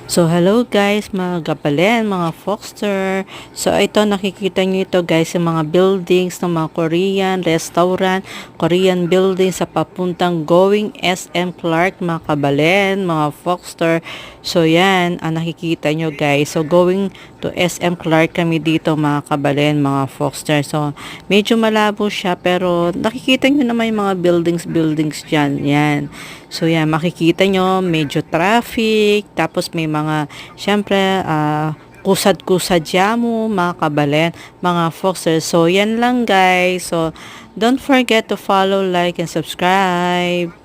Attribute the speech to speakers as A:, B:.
A: So, hello guys, mga gabalen, mga Foxter. So, ito, nakikita nyo ito guys, yung mga buildings ng mga Korean restaurant, Korean buildings sa papuntang going SM Clark, mga kabalen, mga Foxter. So, yan, ang nakikita nyo guys. So, going to SM Clark kami dito, mga kabalen, mga Foxter. So, medyo malabo siya, pero nakikita nyo naman yung mga buildings dyan. Yan. So, yan, makikita nyo, medyo traffic, tapos may mga, syempre, kusad-kusad mo, mga kabalen, mga foxers. So, yan lang guys. So, don't forget to follow, like, and subscribe.